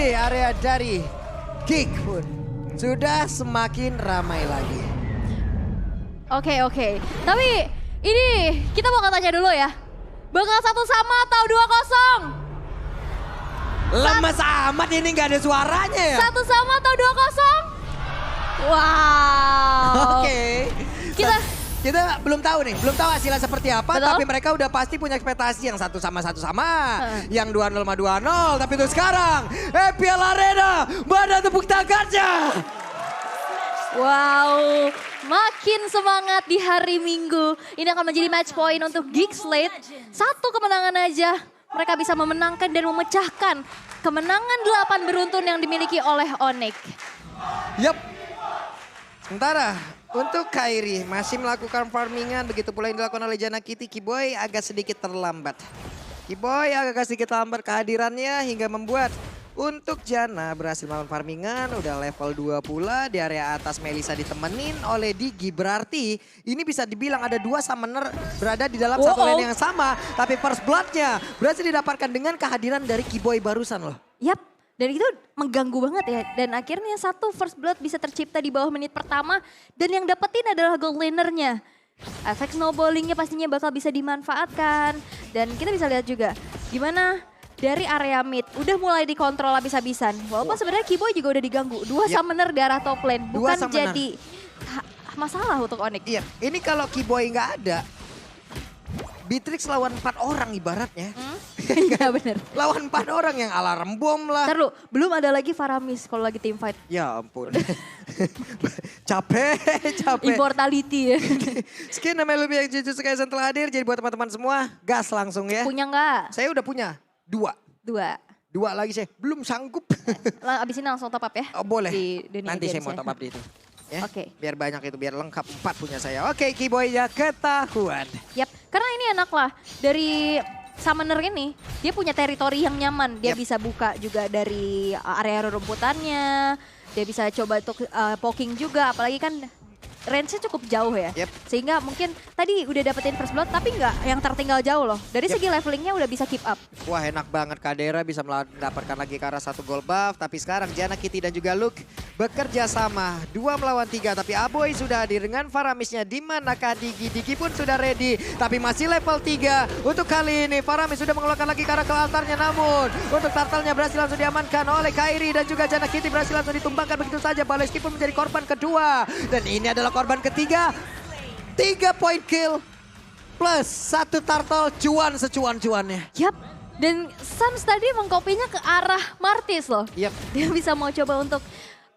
Kini area dari Geek pun sudah semakin ramai lagi. Oke. Tapi ini kita mau tanya dulu ya. Bakal 1-1 atau 2-0? Lemes amat ini nggak ada suaranya ya. 1-1 atau 2-0? Wow. Oke. Kita belum tahu nih, belum tahu hasilnya seperti apa. Betul? Tapi mereka udah pasti punya ekspektasi yang 1-1 yang 2-0 sama 2-0. Tapi untuk sekarang, EPL Arena, mana tepuk tangannya? Wow, makin semangat di hari Minggu. Ini akan menjadi match point untuk Geek Slate. 1 kemenangan aja, mereka bisa memenangkan dan memecahkan kemenangan 8 beruntun yang dimiliki oleh Onyx. Yap. Sementara untuk Kairi masih melakukan farmingan, begitu pula yang dilakukan oleh Jana Kitty. Kiboy agak sedikit terlambat. Kiboy agak sedikit lambat kehadirannya hingga membuat untuk Jana berhasil melakukan farmingan. Udah level 2 pula, di area atas Melisa ditemenin oleh Digi. Berarti ini bisa dibilang ada 2 summoner berada di dalam satu lane yang sama. Tapi first blood-nya berhasil didapatkan dengan kehadiran dari Kiboy barusan loh. Yap, dan itu mengganggu banget ya. Dan akhirnya 1 first blood bisa tercipta di bawah menit pertama. Dan yang dapetin adalah gold laner-nya. Efek snowballingnya pastinya bakal bisa dimanfaatkan. Dan kita bisa lihat juga gimana dari area mid udah mulai dikontrol habis-habisan. Walaupun sebenarnya Kiboy juga udah diganggu. 2 summoner di arah top lane. Bukan jadi masalah untuk Onyx. Iya, ini kalau Kiboy nggak ada, Beatrix lawan 4 orang ibaratnya. Iya bener. Lawan 4 orang yang alarm bom lah. Ntar lu, belum ada lagi Faramis kalau lagi team fight. Ya ampun. capek. Immortality ya. Sekian namanya lebih yang Jujutsu Kaisen telah hadir. Jadi buat teman-teman semua, gas langsung ya. Punya nggak? Saya udah punya 2. 2. Lagi saya belum sanggup. Abis ini langsung top up ya? Oh, boleh. Di dunia Nanti saya games mau ya. top up di itu. Ya, Oke. Biar banyak itu, biar lengkap 4 punya saya. Oke, Kiboy ya ketahuan. Yap, karena ini enak lah. Dari summoner ini, dia punya teritori yang nyaman. Dia bisa buka juga dari area rumputannya. Dia bisa coba untuk poking juga, apalagi kan range-nya cukup jauh ya. Sehingga mungkin tadi udah dapetin first blood tapi nggak yang tertinggal jauh loh. Dari segi levelingnya udah bisa keep up. Wah enak banget Kadera bisa mendapatkan lagi ke arah 1 gold buff. Tapi sekarang Jana Kitty dan juga Luke bekerja sama. 2 melawan 3 tapi Aboy sudah hadir dengan Faramisnya. Di manakah Digi? Digi pun sudah ready. Tapi masih level 3. Untuk kali ini Faramis sudah mengeluarkan lagi ke arah ke altarnya. Namun untuk turtle-nya berhasil langsung diamankan oleh Kairi. Dan juga Jana Kitty berhasil langsung ditumbangkan begitu saja. Baleski pun menjadi korban kedua. Dan ini adalah korban ketiga. 3 point kill plus 1 turtle, cuan secuan-cuannya. Yap, dan Sams tadi mengkopinya ke arah Martis loh. Yap. Dia bisa mau coba untuk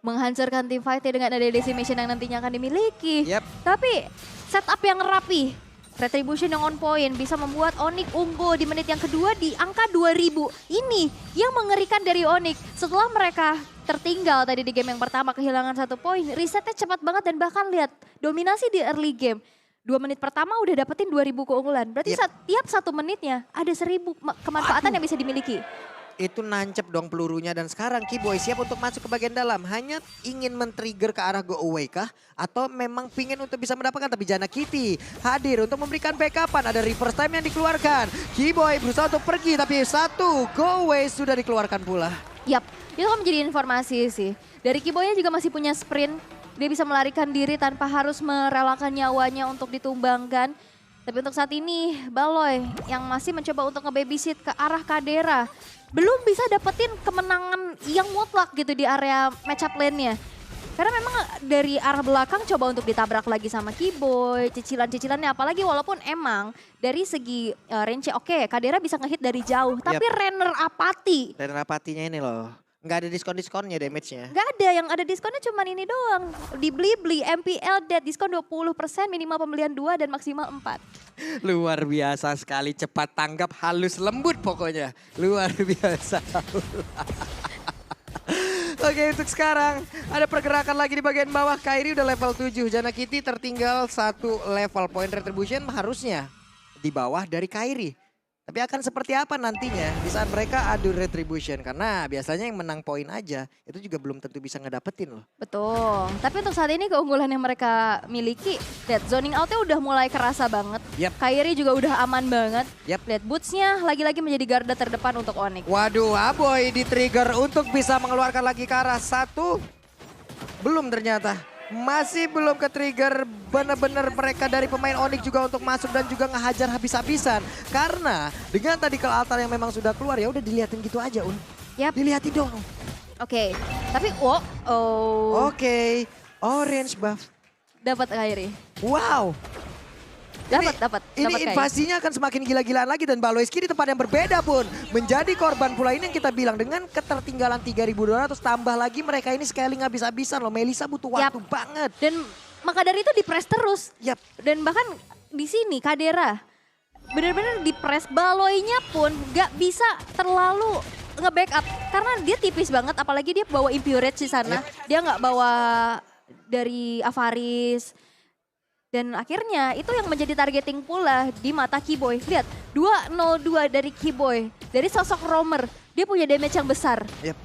menghancurkan tim fight dengan ada decimation yang nantinya akan dimiliki. Yap. Tapi setup yang rapi, retribution yang on point bisa membuat Onyx unggul di menit yang kedua di angka 2000. Ini yang mengerikan dari Onyx. Setelah mereka tertinggal tadi di game yang pertama kehilangan 1 poin, resetnya cepat banget dan bahkan lihat dominasi di early game. 2 menit pertama udah dapetin 2000 keunggulan. Berarti tiap 1 menitnya ada 1000 kemanfaatan yang bisa dimiliki. Itu nancep dong pelurunya dan sekarang Kiboy siap untuk masuk ke bagian dalam. Hanya ingin men-trigger ke arah go away kah? Atau memang pingin untuk bisa mendapatkan, tapi Jana Kitty hadir untuk memberikan backupan. Ada reverse time yang dikeluarkan. Kiboy berusaha untuk pergi tapi 1 go away sudah dikeluarkan pula. Yap, itu kan menjadi informasi sih. Dari Kiboynya juga masih punya sprint. Dia bisa melarikan diri tanpa harus merelakan nyawanya untuk ditumbangkan. Tapi untuk saat ini Baloy yang masih mencoba untuk nge-babysit ke arah Kadera. Belum bisa dapetin kemenangan yang mutlak gitu di area matchup lane-nya. Karena memang dari arah belakang coba untuk ditabrak lagi sama Kiboy, cicilan-cicilannya apalagi walaupun emang dari segi range oke, Kadera bisa ngehit dari jauh. Tapi Renner apati. Renner apatinya ini loh. Nggak ada diskon-diskonnya damage-nya. Nggak ada, yang ada diskonnya cuman ini doang. Dibeli-beli MPL Dead diskon 20%, minimal pembelian 2 dan maksimal 4. Luar biasa sekali, cepat tanggap, halus lembut pokoknya. Luar biasa. Oke, untuk sekarang ada pergerakan lagi di bagian bawah. Kairi udah level 7, Jana Kitty tertinggal 1 level. Point retribution harusnya di bawah dari Kairi. Tapi akan seperti apa nantinya di saat mereka adu retribution. Karena biasanya yang menang poin aja itu juga belum tentu bisa ngedapetin loh. Betul. Tapi untuk saat ini keunggulan yang mereka miliki, lihat zoning outnya udah mulai kerasa banget. Yap. Kairi juga udah aman banget. Yap. Lihat bootsnya lagi-lagi menjadi garda terdepan untuk Onyx. Waduh, Aboy di trigger untuk bisa mengeluarkan lagi ke arah satu. Belum ternyata. Masih belum ke trigger bener-bener mereka dari pemain Onyx juga untuk masuk dan juga ngehajar habis-habisan. Karena dengan tadi ke altar yang memang sudah keluar ya udah dilihatin gitu aja Yap. Dilihatin dong. Oke. Tapi Oke. Orange buff. dapat Kairi. Wow. Dapat Ini Kairi. invasinya akan semakin gila-gilaan lagi dan Baloyski di tempat yang berbeda pun menjadi korban pula. Ini yang kita bilang dengan ketertinggalan 3.200 tambah lagi mereka ini scaling habis-habisan loh. Melisa butuh waktu banget. Dan maka dari itu di-press terus. Yap. Dan bahkan di sini Kadera benar-benar di-press, Baloynya pun gak bisa terlalu nge-backup. Karena dia tipis banget apalagi dia bawa Impurage di sana. Dia gak bawa dari Avaris. Dan akhirnya itu yang menjadi targeting pula di mata Kiboy. Lihat, 202 dari Kiboy. Dari sosok roamer, dia punya damage yang besar. Yap.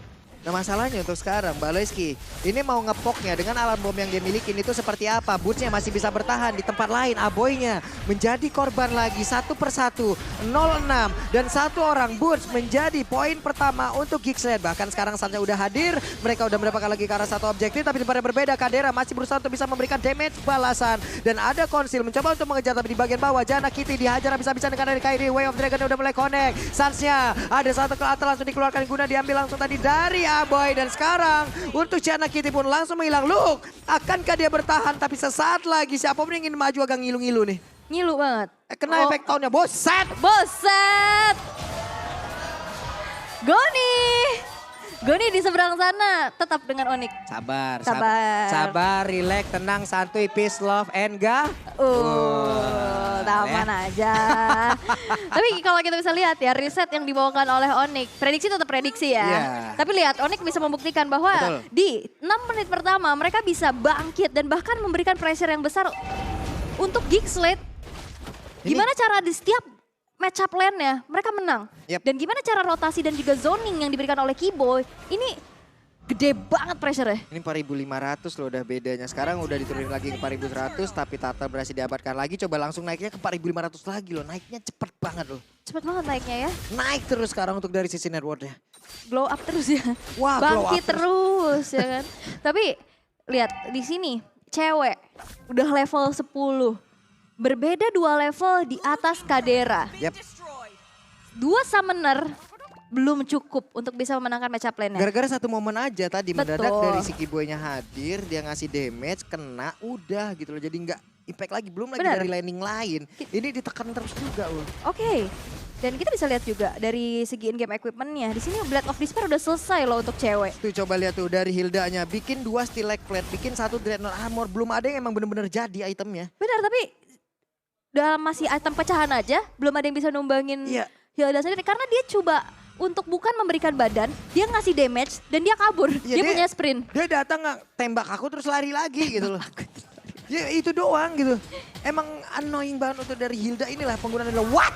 Nah masalahnya untuk sekarang Baloyski ini mau ngepoknya dengan alam bom yang dia milikin itu seperti apa. Bootsnya masih bisa bertahan di tempat lain. Aboynya menjadi korban lagi satu persatu. 0-6 dan satu orang Boots menjadi poin pertama untuk Geeksled. Bahkan sekarang saatnya udah hadir. Mereka udah mendapatkan lagi ke arah satu objektif. Tapi di tempat yang berbeda Kadera masih berusaha untuk bisa memberikan damage balasan. Dan ada Konsil mencoba untuk mengejar tapi di bagian bawah. Jana Kitty dihajar habis-habisan dengan dari Kairi. Way of Dragon udah mulai connect. Sansnya ada satu ke atas langsung dikeluarkan guna diambil langsung tadi dari Aboy. Dan sekarang untuk Jana Kitty pun langsung menghilang. Look, akankah dia bertahan? Tapi sesaat lagi siapa pun yang ingin maju agak ngilu-ngilu nih. Ngilu banget. Kena efek tahunnya, boset! Boset! Goni di seberang sana tetap dengan Onyx. Sabar, relax, tenang, santuy, peace, love, and ga. Taman aja. Tapi kalau kita bisa lihat ya, riset yang dibawakan oleh Onyx, prediksi tetap prediksi ya. Yeah. Tapi lihat, Onyx bisa membuktikan bahwa di 6 menit pertama mereka bisa bangkit dan bahkan memberikan pressure yang besar untuk Geeksled. Gimana cara di setiap match up lane-nya mereka menang. Yep. Dan gimana cara rotasi dan juga zoning yang diberikan oleh Kiboy, ini gede banget pressure-nya. Ini 4.500 loh udah bedanya. Sekarang udah diturunin lagi ke 4.100 tapi Tata berhasil diabadkan lagi. Coba langsung naiknya ke 4.500 lagi loh. Naiknya cepet banget loh. Cepet banget naiknya ya. Naik terus sekarang untuk dari sisi network-nya. Glow up terus ya. Wah, glow up bangkit terus ya kan. Tapi lihat di sini cewek udah level 10. Berbeda 2 level di atas Kadera. Yap. 2 summoner belum cukup untuk bisa memenangkan match up lane-nya. Gara-gara satu momen aja tadi Betul. mendadak dari si Kiboy-nya hadir, dia ngasih damage, kena, udah gitu loh. Jadi nggak impact lagi, belum lagi Benar. dari laning lain. Ini ditekan terus juga loh. Oke. Dan kita bisa lihat juga dari segi in-game equipment-nya. Di sini Blade of Despair udah selesai loh untuk cewek. Tuh coba lihat tuh dari Hildanya, bikin 2 Stilek Plate, bikin 1 Dreadnought Armor. Belum ada yang emang bener-bener jadi itemnya. Benar, tapi dalam masih item pecahan aja, belum ada yang bisa numbangin Iya. Hilda sendiri. Karena dia coba untuk bukan memberikan badan, dia ngasih damage dan dia kabur. Iya, dia punya sprint. Dia datang nggak tembak aku terus lari lagi gitu loh. Ya itu doang gitu. Emang annoying banget untuk dari Hilda inilah penggunaan adalah what?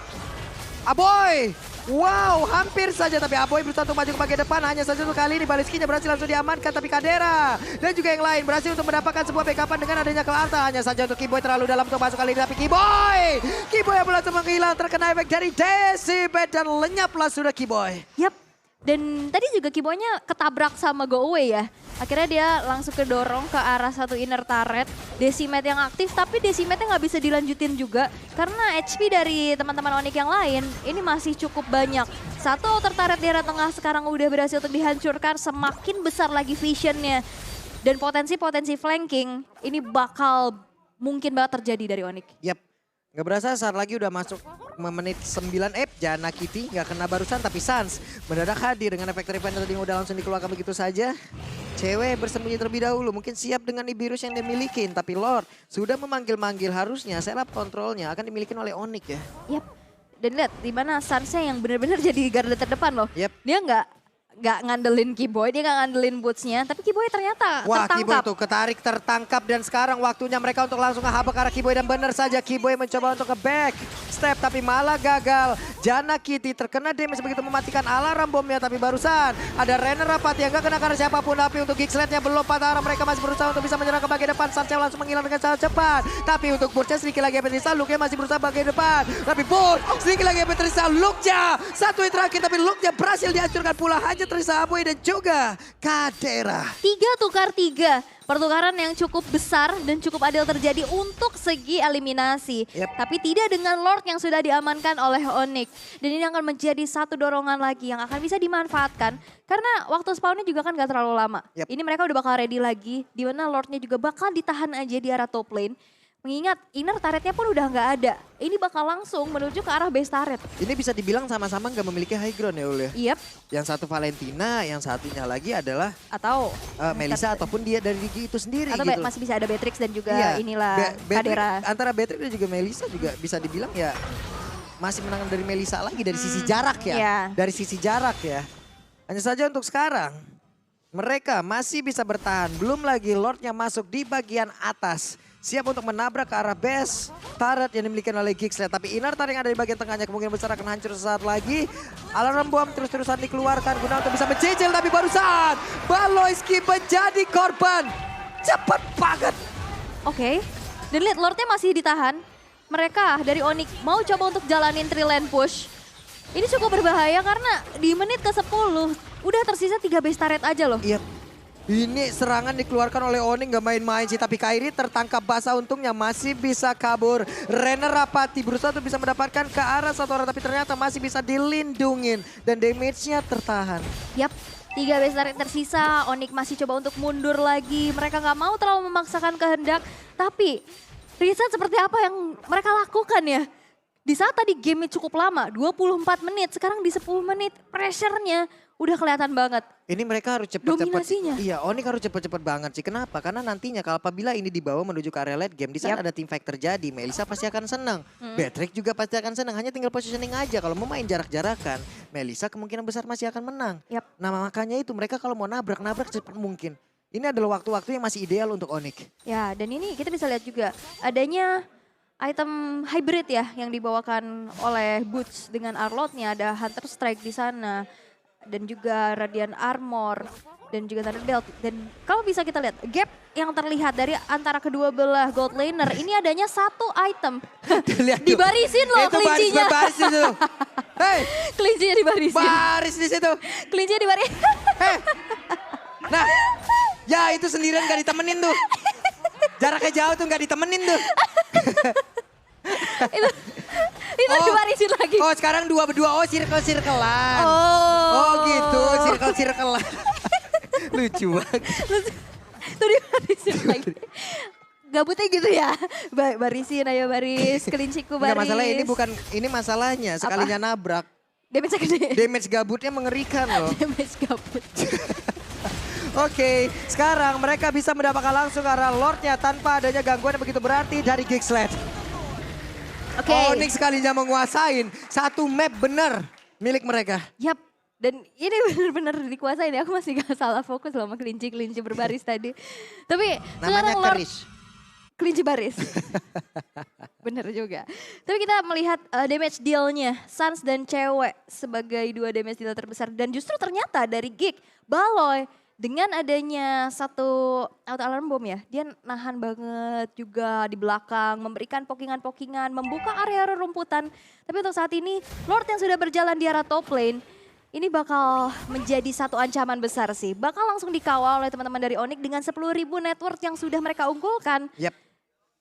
Aboy! Wow, hampir saja tapi Aboy berusaha untuk maju ke bagian depan. Hanya saja untuk kali ini Baloyski-nya berhasil langsung diamankan. Tapi Kadera dan juga yang lain berhasil untuk mendapatkan sebuah backupan dengan adanya Kelarta. Hanya saja untuk Kiboy terlalu dalam untuk masuk kali ini. Tapi Kiboy yang langsung menghilang terkena efek dari Decibel dan lenyaplah sudah Kiboy. Yap. Dan tadi juga Kiboy-nya ketabrak sama Go Away ya. Akhirnya dia langsung kedorong ke arah satu inner turret. Decimate yang aktif tapi Decimate-nya nggak bisa dilanjutin juga. Karena HP dari teman-teman Onyx yang lain ini masih cukup banyak. Satu outer turret di arah tengah sekarang udah berhasil untuk dihancurkan. Semakin besar lagi visionnya. Dan potensi-potensi flanking ini bakal mungkin banget terjadi dari Onyx. Yap. Gak berasa saat lagi udah masuk menit 9 Jana Kitty gak kena barusan tapi Sans mendadak hadir dengan efek revive tadi yang udah langsung dikeluarkan begitu saja. Cewek bersembunyi terlebih dahulu mungkin siap dengan Ibirus yang dia milikin tapi Lord sudah memanggil-manggil harusnya setup kontrolnya akan dimiliki oleh Onyx ya. Yap. Dan lihat di mana Sansnya yang benar-benar jadi garda terdepan loh. Yap. Dia nggak ngandelin Kiboy, dia nggak ngandelin bootsnya. Tapi Kiboy ternyata Wah, Kiboy tertangkap. tuh ketarik, tertangkap. Dan sekarang waktunya mereka untuk langsung ngehabak ke arah Kiboy. Dan benar saja Kiboy mencoba untuk nge-back step tapi malah gagal. Jana Kitty terkena damage begitu mematikan alarm bomnya. Tapi barusan ada Renner Rapati yang gak kena karena siapapun. Tapi untuk Gixlet-nya belum patah arah. Mereka masih berusaha untuk bisa menyerang ke bagian depan. Sarcev langsung menghilang dengan sangat cepat. Tapi untuk Burst-nya sedikit lagi Petrisa. Luke-nya masih berusaha bagian depan. Tapi Burst sedikit lagi Petrisa. Luke-nya satu yang terakhir. Tapi Luke-nya berhasil dihancurkan pula. Hanya Trisa Aboy dan juga Kadera. 3 tukar 3. Pertukaran yang cukup besar dan cukup adil terjadi untuk segi eliminasi. Yep. Tapi tidak dengan Lord yang sudah diamankan oleh Onyx. Dan ini akan menjadi satu dorongan lagi yang akan bisa dimanfaatkan. Karena waktu spawnnya juga kan gak terlalu lama. Yep. Ini mereka udah bakal ready lagi. Dimana Lordnya juga bakal ditahan aja di arah top lane. Mengingat inner turretnya pun udah nggak ada. Ini bakal langsung menuju ke arah base turret. Ini bisa dibilang sama-sama nggak memiliki high ground ya Ul ya. Yep. Yang satu Valentina, yang satunya lagi adalah Atau Melissa ataupun dia dari Digi itu sendiri atau gitu. masih bisa ada Beatrix dan juga Iya, inilah Kadera. Antara Beatrix dan juga Melissa juga bisa dibilang ya masih menang dari Melissa lagi dari sisi jarak ya. Iya. Dari sisi jarak ya. Hanya saja untuk sekarang mereka masih bisa bertahan. Belum lagi Lordnya masuk di bagian atas. Siap untuk menabrak ke arah base turret yang dimiliki oleh Gixlet. Tapi inner turret yang ada di bagian tengahnya kemungkinan besar akan hancur sesaat lagi. Alarm bom terus-terusan dikeluarkan guna untuk bisa mencicil. Tapi barusan Baloyski menjadi korban. Cepat banget. Oke. Dan lihat Lordnya masih ditahan. Mereka dari Onyx mau coba untuk jalanin 3 lane push. Ini cukup berbahaya karena di menit ke-10 udah tersisa 3 base turret aja loh. Iya. Ini serangan dikeluarkan oleh Onyx gak main-main sih. Tapi Kairi tertangkap basah untungnya masih bisa kabur. Renner Rapati berusaha untuk bisa mendapatkan ke arah satu orang. Tapi ternyata masih bisa dilindungin. Dan damage-nya tertahan. Yap. 3 base turret tersisa. Onyx masih coba untuk mundur lagi. Mereka gak mau terlalu memaksakan kehendak. Tapi riset seperti apa yang mereka lakukan ya? Di saat tadi game cukup lama, 24 menit, sekarang di 10 menit, pressure-nya udah kelihatan banget. Ini mereka harus cepet-cepet. Dominasinya. Iya, Onyx harus cepet-cepet banget sih. Kenapa? Karena nantinya kalau apabila ini dibawa menuju ke area late game, di sana ada team fight terjadi. Melissa pasti akan senang. Beatrix juga pasti akan senang. Hanya tinggal positioning aja. Kalau mau main jarak-jarakan, Melissa kemungkinan besar masih akan menang. Yap. Nah makanya itu mereka kalau mau nabrak secepat mungkin. Ini adalah waktu-waktu yang masih ideal untuk Onyx. Ya, dan ini kita bisa lihat juga adanya item hybrid ya yang dibawakan oleh Boots dengan Arlotnya. Ada Hunter Strike di sana dan juga Radiant Armor dan juga Thunder Belt. Dan kalau bisa kita lihat gap yang terlihat dari antara kedua belah gold laner ini adanya satu item. Lihat tuh. Dibarisin loh itu kelincinya. baris itu. Hei, Kelincinya dibarisin. baris di situ. Kelincinya dibarisin. Hei. Nah, ya itu sendirian gak ditemenin tuh. Jaraknya jauh tuh gak ditemenin tuh. itu dibarisin lagi. Oh sekarang dua berdua, oh circle-circlean. Oh gitu, circle-circlean. Lucu banget. Tuh dibarisin lagi. Gabutnya gitu ya. Barisin, ayo baris. Kelinciku baris. Enggak masalah ini masalahnya sekalinya nabrak. Damage gede. Damage gabutnya mengerikan loh. Damage gabut. Oke, sekarang mereka bisa mendapatkan langsung arah Lordnya tanpa adanya gangguan yang begitu berarti dari Gixlet. Oke. Onyx sekalinya menguasain satu map bener milik mereka. Yap. Dan ini benar-benar dikuasain ya. Aku masih gak salah fokus loh sama kelinci-kelinci berbaris tadi. Tapi Namanya sekarang Lord keris. kelinci baris. Bener juga. Tapi kita melihat damage deal-nya. Suns dan Cewek sebagai 2 damage deal terbesar. Dan justru ternyata dari Gig, Baloy dengan adanya satu auto alarm bom ya. Dia nahan banget juga di belakang. Memberikan pokingan-pokingan, membuka area rumputan. Tapi untuk saat ini Lord yang sudah berjalan di arah top lane. Ini bakal menjadi satu ancaman besar sih. Bakal langsung dikawal oleh teman-teman dari Onyx dengan 10.000 network yang sudah mereka unggulkan. Yap.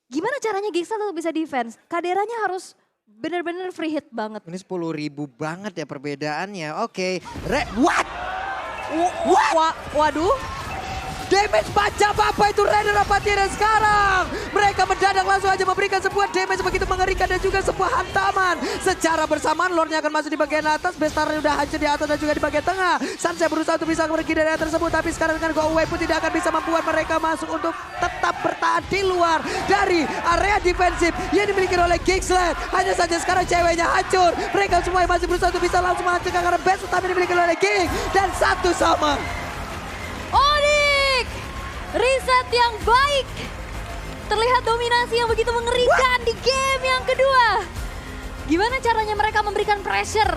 Gimana caranya Gixlet untuk bisa defense? Kaderanya harus benar-benar free hit banget. Ini 10.000 banget ya perbedaannya. Oke. What? Waduh. Damage macam apa itu Raider Apathy, dan sekarang mereka mendadak langsung aja memberikan sebuah damage begitu mengerikan dan juga sebuah hantaman. Secara bersamaan Lordnya akan masuk di bagian atas, Bestarnya udah hancur di atas dan juga di bagian tengah. Sansa berusaha untuk bisa pergi dari area tersebut, tapi sekarang dengan go away pun tidak akan bisa membuat mereka masuk untuk tetap bertahan di luar dari area defensif yang dimiliki oleh Kingsland. Hanya saja sekarang ceweknya hancur. Mereka semua masih berusaha untuk bisa langsung menghancurkan karena best tapi dimiliki oleh King. Dan satu sama. Onyx, reset yang baik. Terlihat dominasi yang begitu mengerikan di game yang kedua. Gimana caranya mereka memberikan pressure